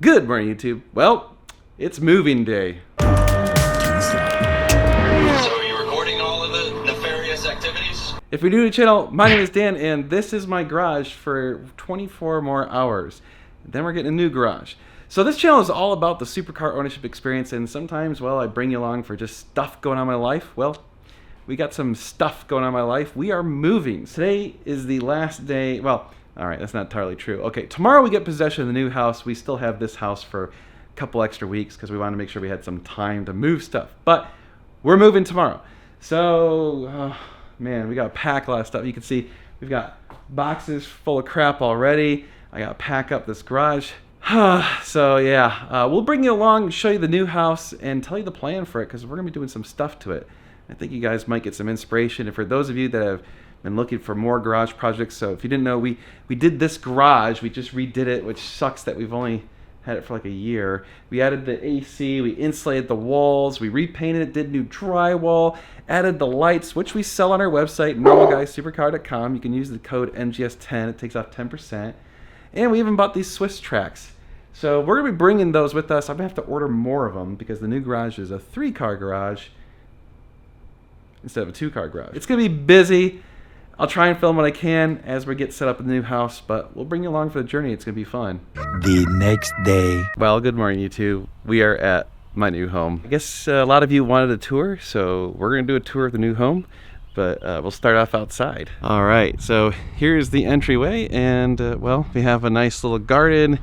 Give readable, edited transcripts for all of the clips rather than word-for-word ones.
Good morning, YouTube. Well, it's moving day. So are you recording all of the nefarious activities? If you're new to the channel, my name is Dan, and this is my garage for 24 more hours. Then we're getting a new garage. So this channel is all about the supercar ownership experience, and sometimes, well, I bring you along for just stuff going on in my life. Well, we got some stuff going on in my life. We are moving. Today is the last day. Well, all right, that's not entirely true. Okay, tomorrow we get possession of the new house. We still have this house for a couple extra weeks because we wanted to make sure we had some time to move stuff. But we're moving tomorrow. So, man, we got to pack a lot of stuff. You can see we've got boxes full of crap already. I got to pack up this garage. So, yeah, we'll bring you along, show you the new house, and tell you the plan for it because we're going to be doing some stuff to it. I think you guys might get some inspiration. And for those of you that have been looking for more garage projects, so if you didn't know, we did this garage. We just redid it, which sucks that we've only had it for like a year. We added the AC, we insulated the walls, we repainted it, did new drywall, added the lights, which we sell on our website, normalguysupercar.com. You can use the code NGS10, it takes off 10%. And we even bought these Swiss tracks. So we're gonna be bringing those with us. I'm gonna have to order more of them because the new garage is a 3-car garage instead of a 2-car garage. It's gonna be busy. I'll try and film what I can as we get set up in the new house, but we'll bring you along for the journey. It's gonna be fun. The next day. Well, good morning, YouTube. We are at my new home. I guess a lot of you wanted a tour, so we're gonna do a tour of the new home, but we'll start off outside. All right, so here's the entryway, and well, we have a nice little garden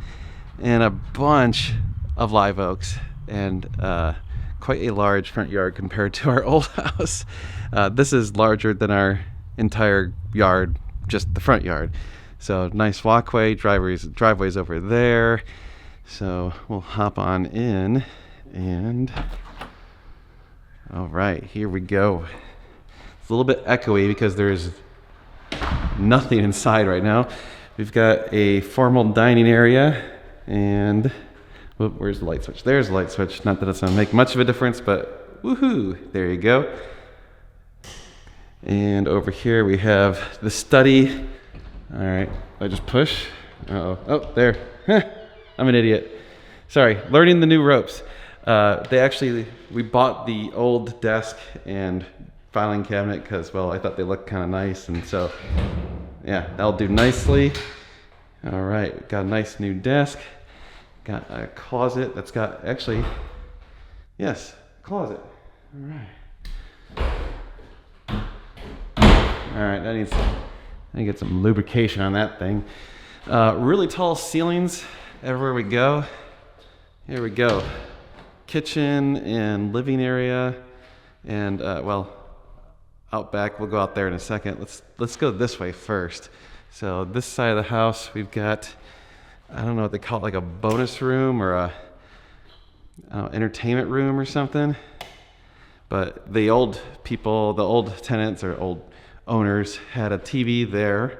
and a bunch of live oaks, and quite a large front yard compared to our old house. This is larger than our entire yard, just the front yard. So nice walkway, driveways over there. So we'll hop on in, and all right, here we go. It's a little bit echoey because there's nothing inside right now. We've got a formal dining area, and whoop, where's the light switch? There's the light switch. Not that it's gonna make much of a difference, but woohoo, there you go. And over here we have the study. All right, I just push. Uh-oh, oh, there. I'm an idiot. Sorry, learning the new ropes. We bought the old desk and filing cabinet because, well, I thought they looked kind of nice, and so, yeah, that'll do nicely. All right, got a nice new desk. Got a closet that's got, actually, yes, closet. All right. All right, I need to get some lubrication on that thing. Really tall ceilings everywhere we go. Here we go. Kitchen and living area, and well, out back. We'll go out there in a second. Let's go this way first. So this side of the house, we've got, I don't know what they call it, like a bonus room or a entertainment room or something. But the old people, the old tenants or old owners had a TV there,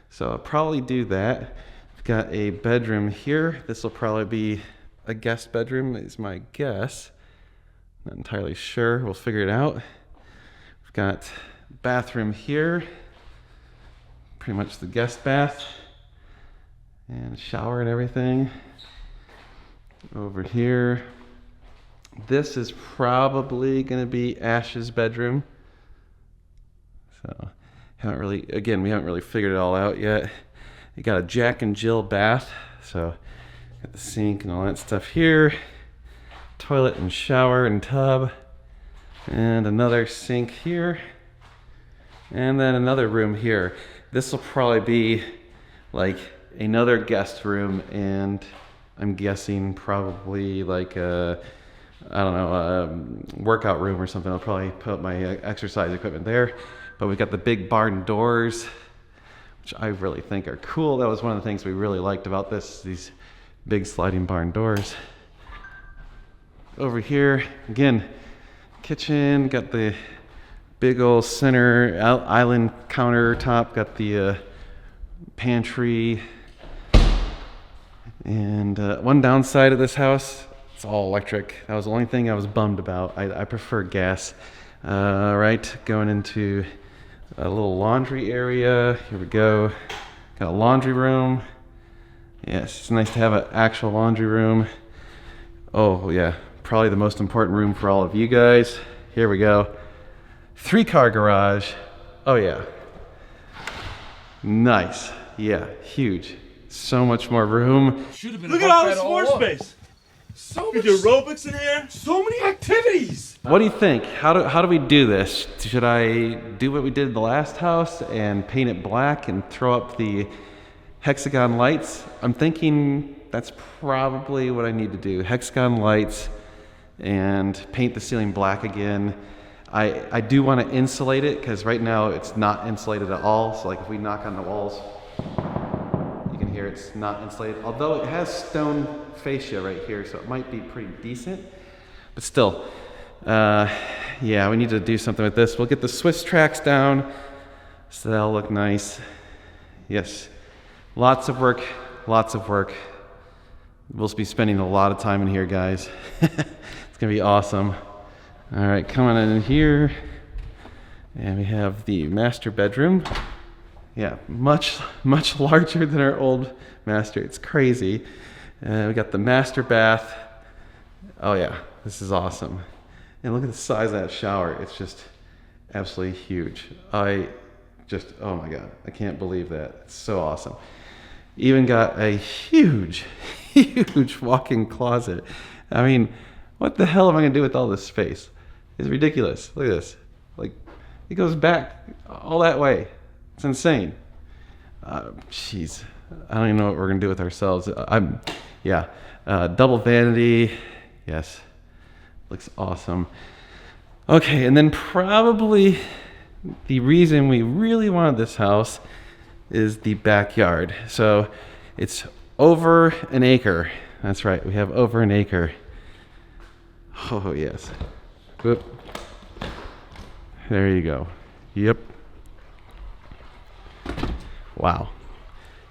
so I'll probably do that. We've got a bedroom here. This will probably be a guest bedroom is my guess. Not entirely sure, we'll figure it out. We've got bathroom here, pretty much the guest bath, and shower and everything. Over here, this is probably gonna be Ash's bedroom. So, we haven't really figured it all out yet. You got a Jack and Jill bath, so got the sink and all that stuff here. Toilet and shower and tub, and another sink here, and then another room here. This will probably be like another guest room, and I'm guessing probably like a, I don't know, a workout room or something. I'll probably put my exercise equipment there. But we've got the big barn doors, which I really think are cool. That was one of the things we really liked about these big sliding barn doors. Over here, again, kitchen, got the big old center island countertop, got the pantry, and one downside of this house, it's all electric. That was the only thing I was bummed about. I prefer gas. Right, going into a little laundry area. Here we go. Got a laundry room. Yes, it's nice to have an actual laundry room. Oh yeah, probably the most important room for all of you guys. Here we go. 3-car garage. Oh yeah. Nice. Yeah, huge. So much more room. Look at all this floor space. So much aerobics in here. So many activities. What do you think? How do we do this? Should I do what we did in the last house and paint it black and throw up the hexagon lights? I'm thinking that's probably what I need to do. Hexagon lights and paint the ceiling black again. I do want to insulate it because right now it's not insulated at all. So like if we knock on the walls, you can hear it's not insulated. Although it has stone fascia right here, so it might be pretty decent. But still, yeah, we need to do something with this. We'll get the Swiss tracks down so that'll look nice. Yes, lots of work, lots of work. We'll be spending a lot of time in here, guys. It's gonna be awesome. All right, coming in here, and we have the master bedroom. Yeah, much larger than our old master. It's crazy. We got the master bath. Oh yeah, this is awesome. And look at the size of that shower. It's just absolutely huge. Oh my God, I can't believe that. It's so awesome. Even got a huge walk-in closet. I mean, what the hell am I gonna do with all this space? It's ridiculous. Look at this. Like, it goes back all that way. It's insane. Jeez, I don't even know what we're gonna do with ourselves. Double vanity. Yes, looks awesome. Okay, and then probably the reason we really wanted this house is the backyard. So it's over an acre. That's right, we have over an acre. Oh yes. Whoop. There you go. Yep. Wow.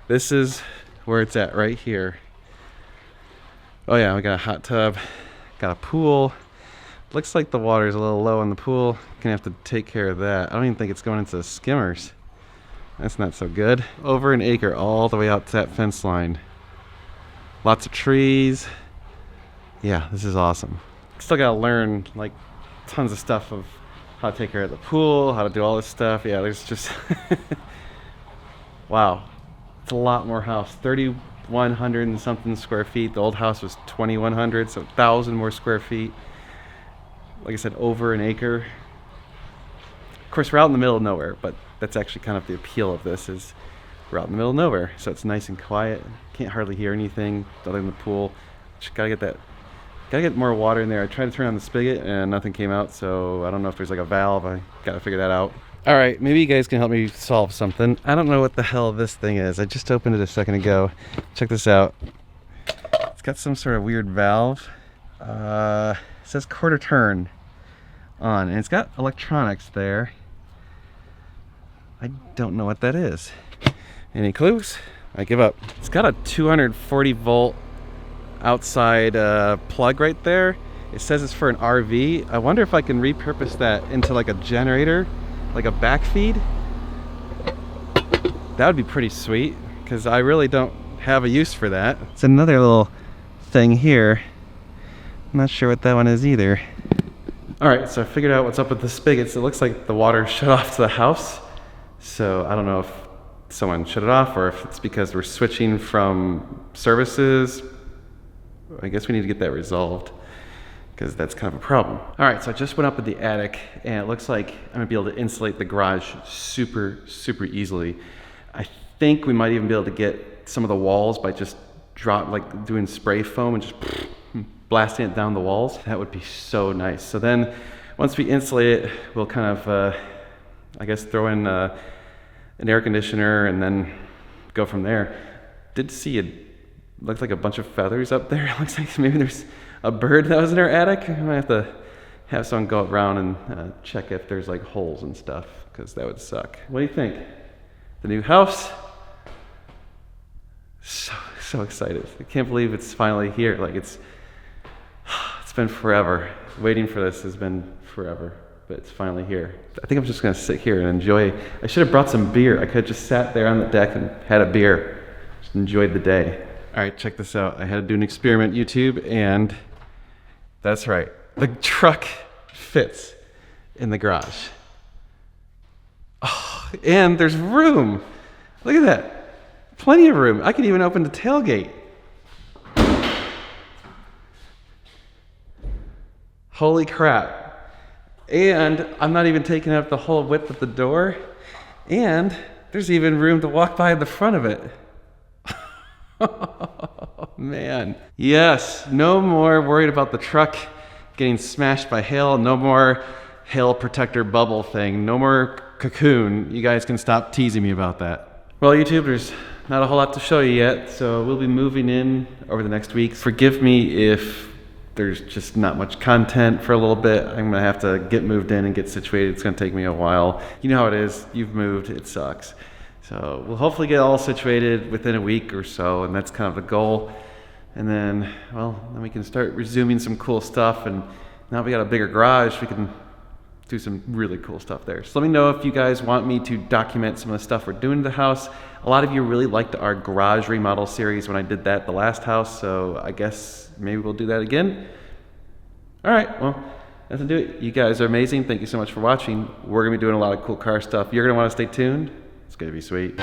This is where it's at right here. Oh yeah, we got a hot tub, got a pool. Looks like the water's a little low in the pool. Gonna have to take care of that. I don't even think it's going into the skimmers. That's not so good. Over an acre all the way out to that fence line. Lots of trees. Yeah, this is awesome. Still gotta learn like tons of stuff of how to take care of the pool, how to do all this stuff. Yeah, there's just wow, it's a lot more house. 3,100 and something square feet. The old house was 2,100, so 1,000 more square feet. Like I said, over an acre. Of course, we're out in the middle of nowhere, but that's actually kind of the appeal of this is we're out in the middle of nowhere, so it's nice and quiet. Can't hardly hear anything other than the pool. Just gotta get more water in there. I tried to turn on the spigot and nothing came out, so I don't know if there's like a valve. I gotta figure that out. All right, maybe you guys can help me solve something. I don't know what the hell this thing is. I just opened it a second ago. Check this out. It's got some sort of weird valve. It says quarter turn on, and it's got electronics there. I don't know what that is. Any clues? I give up. It's got a 240 volt outside plug right there. It says it's for an RV. I wonder if I can repurpose that into like a generator, like a backfeed. That would be pretty sweet because I really don't have a use for that. It's another little thing here. I'm not sure what that one is either. All right, so I figured out what's up with the spigots. It looks like the water shut off to the house. So I don't know if someone shut it off or if it's because we're switching from services. I guess we need to get that resolved because that's kind of a problem. All right, so I just went up in the attic and it looks like I'm gonna be able to insulate the garage super easily. I think we might even be able to get some of the walls by just doing spray foam and just blasting it down the walls. That would be so nice. So then once we insulate it, we'll kind of, I guess, throw in an air conditioner and then go from there. Did see looked like a bunch of feathers up there. It looks like maybe there's a bird that was in our attic. I might have to have someone go around and check if there's like holes and stuff, because that would suck. What do you think? The new house? So excited. I can't believe it's finally here. Like it's been forever. Waiting for this has been forever, but it's finally here. I think I'm just gonna sit here and enjoy. I should have brought some beer. I could have just sat there on the deck and had a beer. Just enjoyed the day. All right, check this out. I had to do an experiment, YouTube, and that's right. The truck fits in the garage. Oh, and there's room. Look at that. Plenty of room. I can even open the tailgate. Holy crap. And I'm not even taking up the whole width of the door. And there's even room to walk by the front of it. Oh, man. Yes, no more worried about the truck getting smashed by hail. No more hail protector bubble thing. No more cocoon. You guys can stop teasing me about that. Well, YouTube, there's not a whole lot to show you yet, so we'll be moving in over the next week. Forgive me if there's just not much content for a little bit. I'm gonna have to get moved in and get situated. It's gonna take me a while. You know how it is. You've moved. It sucks. So we'll hopefully get all situated within a week or so, and that's kind of the goal. And then, well, then we can start resuming some cool stuff. And now we got a bigger garage, we can do some really cool stuff there. So let me know if you guys want me to document some of the stuff we're doing to the house. A lot of you really liked our garage remodel series when I did that the last house, so I guess maybe we'll do that again. All right, well, that's gonna do it. You guys are amazing. Thank you so much for watching. We're gonna be doing a lot of cool car stuff. You're gonna wanna stay tuned. It's gonna be sweet.